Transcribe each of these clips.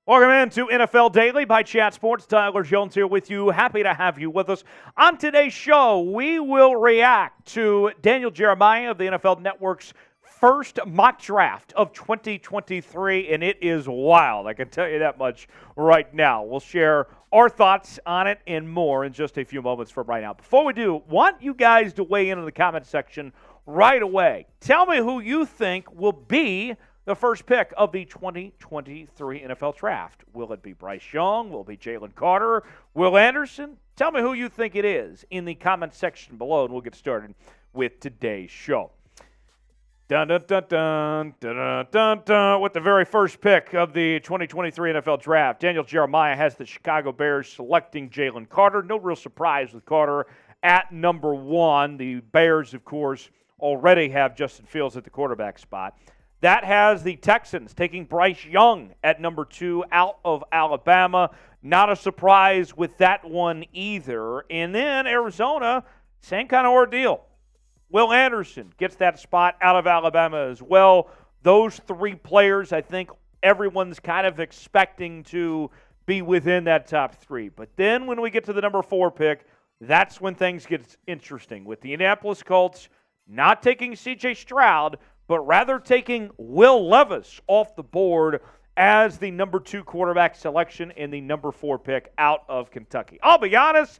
Welcome into NFL Daily by Chat Sports. Tyler Jones here with you. Happy to have you with us. On today's show, we will react to Daniel Jeremiah of the NFL Network's first mock draft of 2023, and it is wild. I can tell you that much right now. We'll share our thoughts on it and more in just a few moments from right now. Before we do, want you guys to weigh in the comment section right away. Tell me who you think will be the first pick of the 2023 NFL Draft. Will it be Bryce Young? Will it be Jalen Carter? Will Anderson? Tell me who you think it is in the comment section below, and we'll get started with today's show. Dun, dun, dun, dun, dun, dun, dun. With the very first pick of the 2023 NFL Draft, Daniel Jeremiah has the Chicago Bears selecting Jalen Carter. No real surprise with Carter at number 1. The Bears, of course, already have Justin Fields at the quarterback spot. That has the Texans taking Bryce Young at number 2 out of Alabama. Not a surprise with that one either. And then Arizona, same kind of ordeal. Will Anderson gets that spot out of Alabama as well. Those 3 players, I think everyone's kind of expecting to be within that top 3. But then when we get to the number 4 pick, that's when things get interesting. With the Indianapolis Colts not taking C.J. Stroud, but rather taking Will Levis off the board as the number 2 quarterback selection and the number 4 pick out of Kentucky. I'll be honest,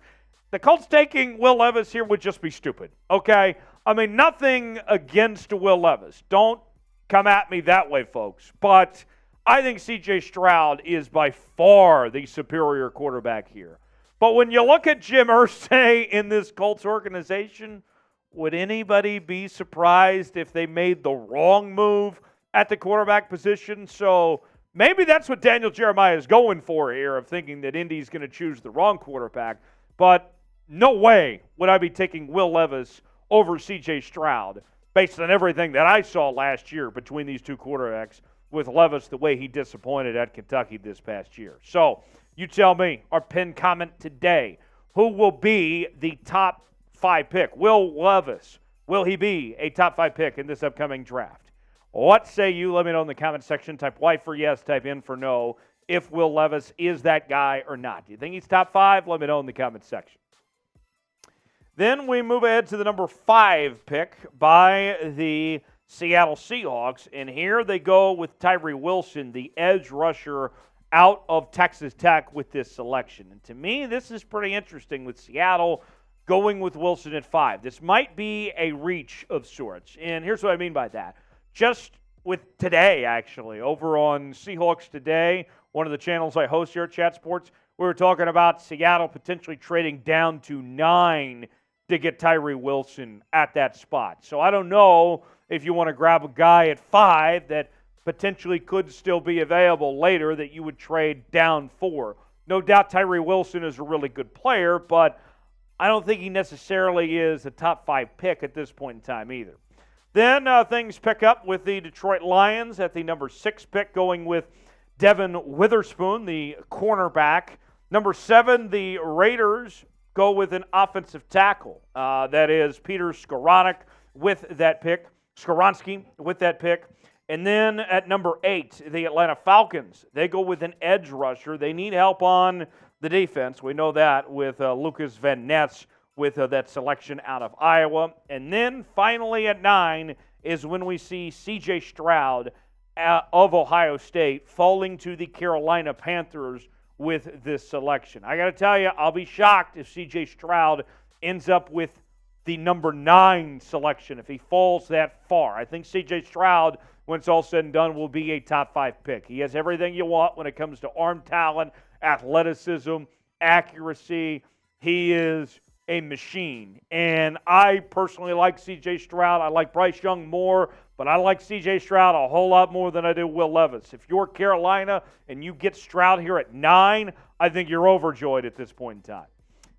the Colts taking Will Levis here would just be stupid, okay? I mean, nothing against Will Levis. Don't come at me that way, folks. But I think C.J. Stroud is by far the superior quarterback here. But when you look at Jim Irsay in this Colts organization, would anybody be surprised if they made the wrong move at the quarterback position? So maybe that's what Daniel Jeremiah is going for here, of thinking that Indy's going to choose the wrong quarterback. But no way would I be taking Will Levis over C.J. Stroud based on everything that I saw last year between these 2 quarterbacks, with Levis the way he disappointed at Kentucky this past year. So you tell me, our pinned comment today, who will be the top 5 pick? Will Levis, will he be a top 5 pick in this upcoming draft? What say you? Let me know in the comment section. Type Y for yes, type N for no, if Will Levis is that guy or not. Do you think he's top 5? Let me know in the comment section. Then we move ahead to the number 5 pick by the Seattle Seahawks, and here they go with Tyree Wilson, the edge rusher out of Texas Tech, with this selection. And to me, this is pretty interesting with Seattle going with Wilson at 5. This might be a reach of sorts. And here's what I mean by that. Just with today, actually, over on Seahawks Today, one of the channels I host here at Chat Sports, we were talking about Seattle potentially trading down to 9 to get Tyree Wilson at that spot. So I don't know if you want to grab a guy at 5 that potentially could still be available later that you would trade down for. No doubt Tyree Wilson is a really good player, but I don't think he necessarily is a top 5 pick at this point in time either. Then things pick up with the Detroit Lions at the number 6 pick, going with Devon Witherspoon, the cornerback. Number 7, the Raiders go with an offensive tackle. That is Peter Skoronski with that pick. And then at number 8, the Atlanta Falcons, they go with an edge rusher. They need help on the defense. We know that with Lucas Van Ness with that selection out of Iowa. And then finally at 9 is when we see C.J. Stroud of Ohio State falling to the Carolina Panthers with this selection. I got to tell you, I'll be shocked if C.J. Stroud ends up with the number 9 selection, if he falls that far. I think C.J. Stroud, when it's all said and done, will be a top 5 pick. He has everything you want when it comes to arm talent, athleticism, accuracy. He is a machine. And I personally like C.J. Stroud. I like Bryce Young more, but I like C.J. Stroud a whole lot more than I do Will Levis. If you're Carolina and you get Stroud here at 9, I think you're overjoyed at this point in time.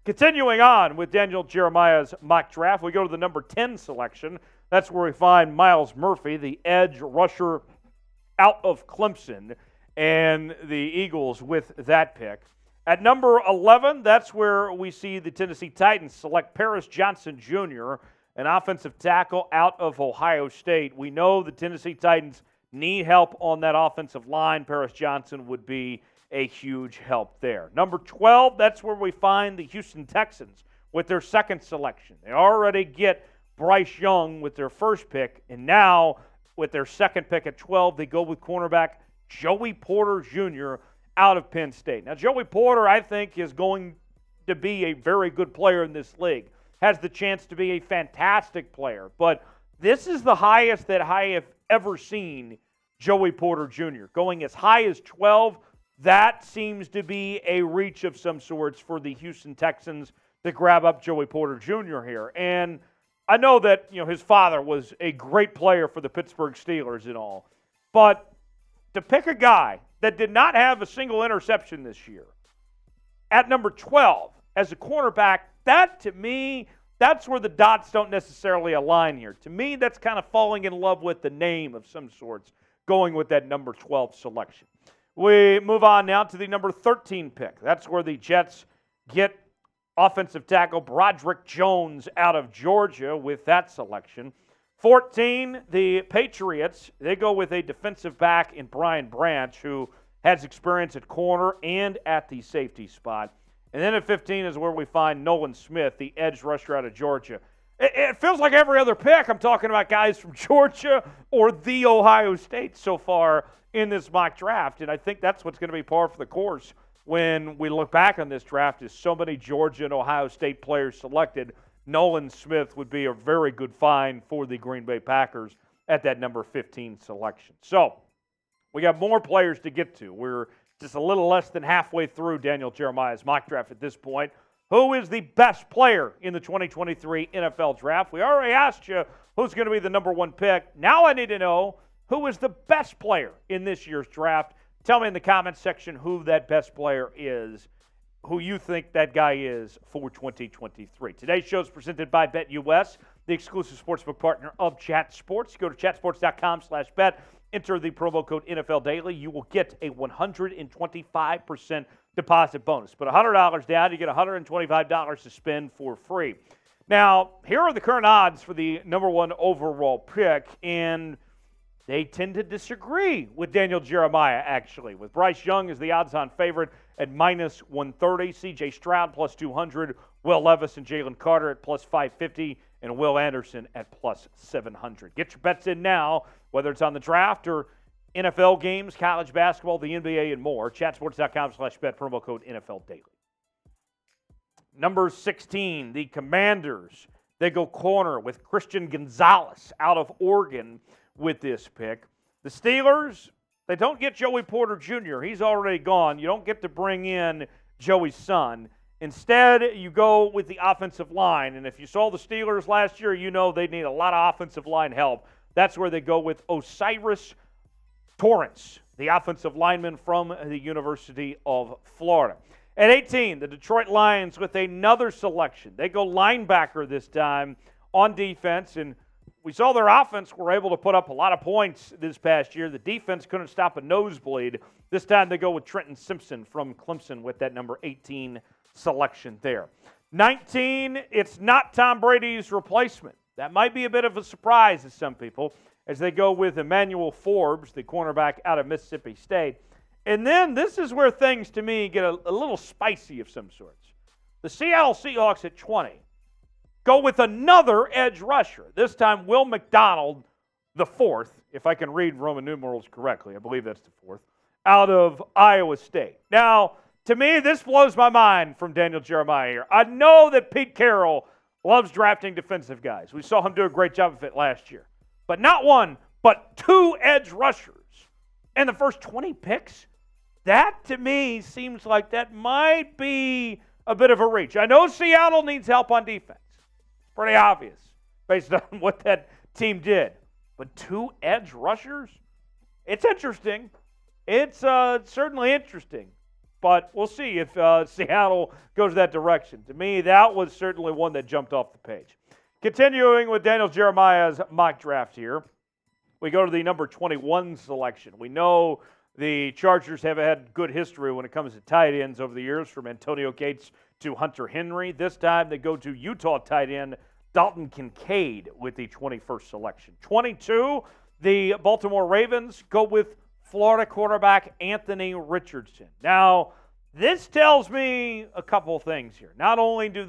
Continuing on with Daniel Jeremiah's mock draft, we go to the number 10 selection. That's where we find Myles Murphy, the edge rusher out of Clemson, and the Eagles with that pick. At number 11, that's where we see the Tennessee Titans select Paris Johnson Jr., an offensive tackle out of Ohio State. We know the Tennessee Titans need help on that offensive line. Paris Johnson would be a huge help there. Number 12, that's where we find the Houston Texans with their second selection. They already get Bryce Young with their first pick, and now with their second pick at 12, they go with cornerback Joey Porter Jr. out of Penn State. Now, Joey Porter, I think, is going to be a very good player in this league. Has the chance to be a fantastic player, but this is the highest that I have ever seen Joey Porter Jr. going as high as 12. That seems to be a reach of some sorts for the Houston Texans to grab up Joey Porter Jr. here. And I know that his father was a great player for the Pittsburgh Steelers and all, but to pick a guy that did not have a single interception this year at number 12 as a cornerback, that to me, that's where the dots don't necessarily align here. To me, that's kind of falling in love with the name of some sorts, going with that number 12 selection. We move on now to the number 13 pick. That's where the Jets get offensive tackle Broderick Jones out of Georgia with that selection. 14, the Patriots, they go with a defensive back in Brian Branch, who has experience at corner and at the safety spot. And then at 15 is where we find Nolan Smith, the edge rusher out of Georgia. It feels like every other pick I'm talking about guys from Georgia or the Ohio State so far in this mock draft, and I think that's what's going to be par for the course when we look back on this draft is so many Georgia and Ohio State players selected. Nolan Smith would be a very good find for the Green Bay Packers at that number 15 selection. So we got more players to get to. We're just a little less than halfway through Daniel Jeremiah's mock draft at this point. Who is the best player in the 2023 NFL Draft? We already asked you who's going to be the number one pick. Now I need to know who is the best player in this year's draft. Tell me in the comments section who that best player is, who you think that guy is for 2023. Today's show is presented by BetUS, the exclusive sportsbook partner of Chat Sports. Go to chatsports.com/bet. Enter the promo code NFL Daily. You will get a 125% deposit bonus. But $100 down, you get $125 to spend for free. Now, here are the current odds for the number one overall pick, and they tend to disagree with Daniel Jeremiah, actually, with Bryce Young as the odds-on favorite at minus 130, C.J. Stroud plus 200, Will Levis and Jalen Carter at plus 550, and Will Anderson at plus 700. Get your bets in now, whether it's on the draft or NFL games, college basketball, the NBA, and more. Chatsports.com/bet, promo code NFL Daily. Number 16, the Commanders. They go corner with Christian Gonzalez out of Oregon with this pick. The Steelers, they don't get Joey Porter Jr. He's already gone. You don't get to bring in Joey's son. Instead, you go with the offensive line. And if you saw the Steelers last year, you know they need a lot of offensive line help. That's where they go with Osiris Torrance, the offensive lineman from the University of Florida. At 18, the Detroit Lions with another selection. They go linebacker this time on defense, and we saw their offense were able to put up a lot of points this past year. The defense couldn't stop a nosebleed. This time they go with Trenton Simpson from Clemson with that number 18 selection there. 19, it's not Tom Brady's replacement. That might be a bit of a surprise to some people as they go with Emmanuel Forbes, the cornerback out of Mississippi State. And then this is where things, to me, get a little spicy of some sorts. The Seattle Seahawks at 20 go with another edge rusher, this time Will McDonald IV, if I can read Roman numerals correctly. I believe that's the fourth, out of Iowa State. Now, to me, this blows my mind from Daniel Jeremiah here. I know that Pete Carroll loves drafting defensive guys. We saw him do a great job of it last year. But not one, but two edge rushers in the first 20 picks. That, to me, seems like that might be a bit of a reach. I know Seattle needs help on defense. It's pretty obvious based on what that team did. But two edge rushers? It's interesting. It's certainly interesting. But we'll see if Seattle goes that direction. To me, that was certainly one that jumped off the page. Continuing with Daniel Jeremiah's mock draft here, we go to the number 21 selection. We know the Chargers have had good history when it comes to tight ends over the years, from Antonio Gates to Hunter Henry. This time they go to Utah tight end Dalton Kincaid with the 21st selection. 22, the Baltimore Ravens go with Florida quarterback Anthony Richardson. Now, this tells me a couple of things here. Not only do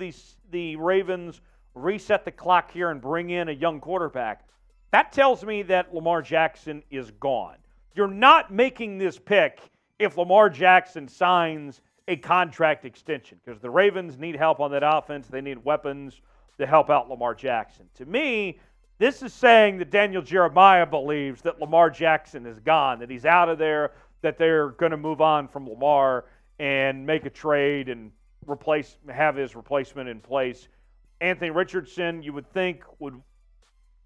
the Ravens reset the clock here and bring in a young quarterback, that tells me that Lamar Jackson is gone. You're not making this pick if Lamar Jackson signs a contract extension, because the Ravens need help on that offense. They need weapons to help out Lamar Jackson. To me, this is saying that Daniel Jeremiah believes that Lamar Jackson is gone, that he's out of there, that they're going to move on from Lamar and make a trade and have his replacement in place. Anthony Richardson, you would think, would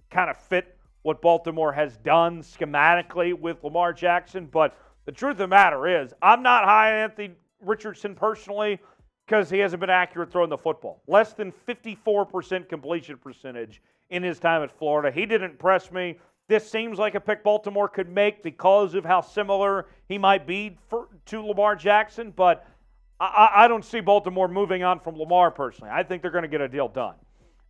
kind of fit what Baltimore has done schematically with Lamar Jackson. But the truth of the matter is, I'm not high on Anthony Richardson personally because he hasn't been accurate throwing the football. Less than 54% completion percentage in his time at Florida. He didn't impress me. This seems like a pick Baltimore could make because of how similar he might be to Lamar Jackson, but I don't see Baltimore moving on from Lamar personally. I think they're going to get a deal done.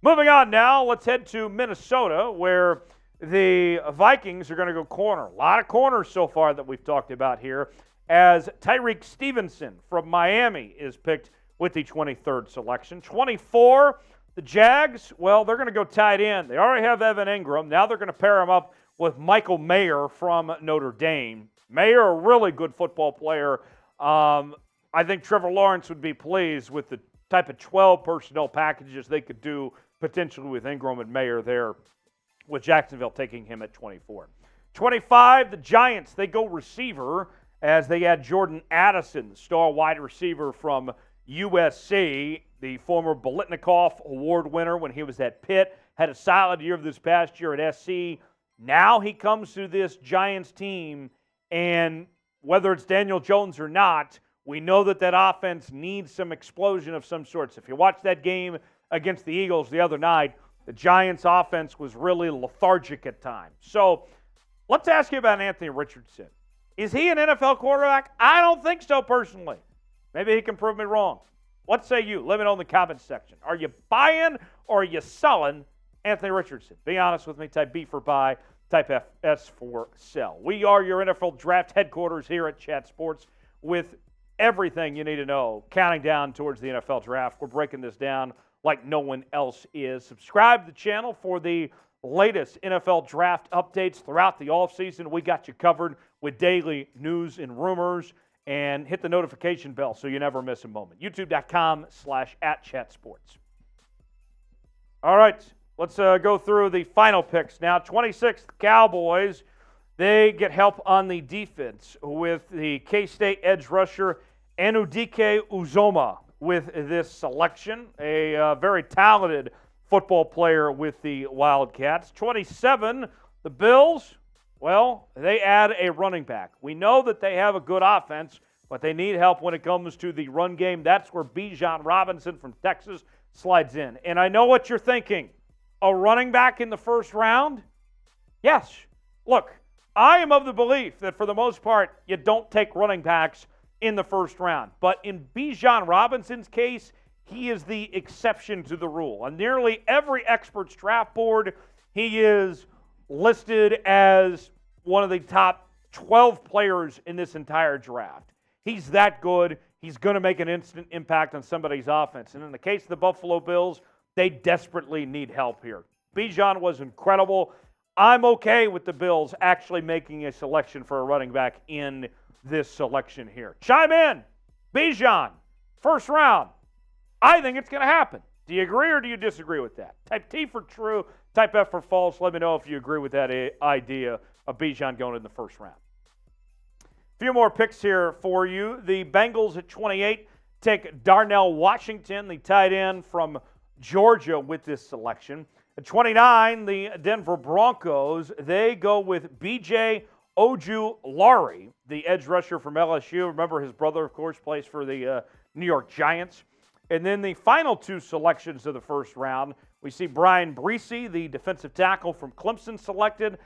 Moving on now, let's head to Minnesota, where the Vikings are going to go corner. A lot of corners so far that we've talked about here, as Tyreek Stevenson from Miami is picked with the 23rd selection. 24, the Jags, well, they're going to go tight end. They already have Evan Ingram. Now they're going to pair him up with Michael Mayer from Notre Dame. Mayer, a really good football player. I think Trevor Lawrence would be pleased with the type of 12 personnel packages they could do potentially with Ingram and Mayer there, with Jacksonville taking him at 24. 25, the Giants, they go receiver as they add Jordan Addison, the star wide receiver from USC, the former Biletnikoff Award winner when he was at Pitt, had a solid year this past year at SC. Now he comes to this Giants team, and whether it's Daniel Jones or not, we know that offense needs some explosion of some sorts. If you watch that game against the Eagles the other night, the Giants' offense was really lethargic at times. So let's ask you about Anthony Richardson. Is he an NFL quarterback? I don't think so personally. Maybe he can prove me wrong. What say you? Let me know in the comments section. Are you buying or are you selling Anthony Richardson? Be honest with me. Type B for buy. Type S for sell. We are your NFL draft headquarters here at Chat Sports with everything you need to know counting down towards the NFL draft. We're breaking this down like no one else is. Subscribe to the channel for the latest NFL draft updates throughout the offseason. We got you covered with daily news and rumors. And hit the notification bell so you never miss a moment. YouTube.com/@ChatSports. All right, let's go through the final picks now. 26th, Cowboys. They get help on the defense with the K-State edge rusher Enudike Uzoma with this selection. A very talented football player with the Wildcats. 27, the Bills. Well, they add a running back. We know that they have a good offense, but they need help when it comes to the run game. That's where Bijan Robinson from Texas slides in. And I know what you're thinking. A running back in the first round? Yes. Look, I am of the belief that for the most part, you don't take running backs in the first round. But in Bijan Robinson's case, he is the exception to the rule. On nearly every expert's draft board, he is listed as one of the top 12 players in this entire draft. He's that good. He's going to make an instant impact on somebody's offense. And in the case of the Buffalo Bills, they desperately need help here. Bijan was incredible. I'm okay with the Bills actually making a selection for a running back in this selection here. Chime in. Bijan, first round. I think it's going to happen. Do you agree or do you disagree with that? Type T for true, type F for false. Let me know if you agree with that idea of Bijan going in the first round. A few more picks here for you. The Bengals at 28 take Darnell Washington, the tight end from Georgia, with this selection. At 29, the Denver Broncos, they go with B.J. Ojulari, the edge rusher from LSU. Remember, his brother, of course, plays for the New York Giants. And then the final two selections of the first round, we see Brian Bryce, the defensive tackle from Clemson, selected.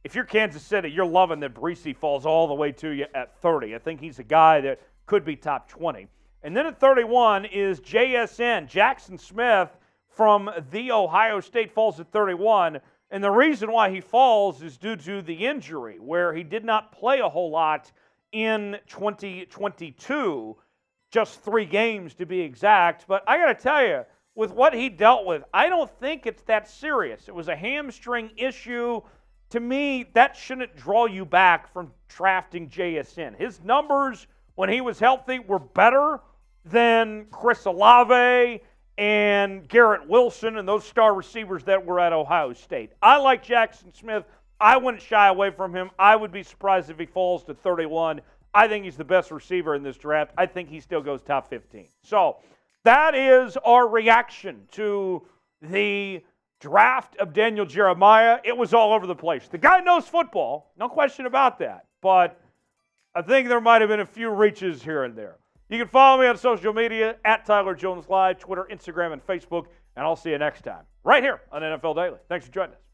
If you're Kansas City, you're loving that Bryce falls all the way to you at 30. I think he's a guy that could be top 20. And then at 31 is JSN, Jaxson Smith from The Ohio State, falls at 31. And the reason why he falls is due to the injury, where he did not play a whole lot in 2022, just 3 games to be exact. But I got to tell you, with what he dealt with, I don't think it's that serious. It was a hamstring issue. To me, that shouldn't draw you back from drafting JSN. His numbers when he was healthy were better than Chris Olave and Garrett Wilson and those star receivers that were at Ohio State. I like Jaxson Smith. I wouldn't shy away from him. I would be surprised if he falls to 31. I think he's the best receiver in this draft. I think he still goes top 15. So that is our reaction to the draft of Daniel Jeremiah. It was all over the place. The guy knows football, no question about that. But I think there might have been a few reaches here and there. You can follow me on social media at Tyler Jones Live, Twitter, Instagram, and Facebook, and I'll see you next time right here on NFL Daily. Thanks for joining us.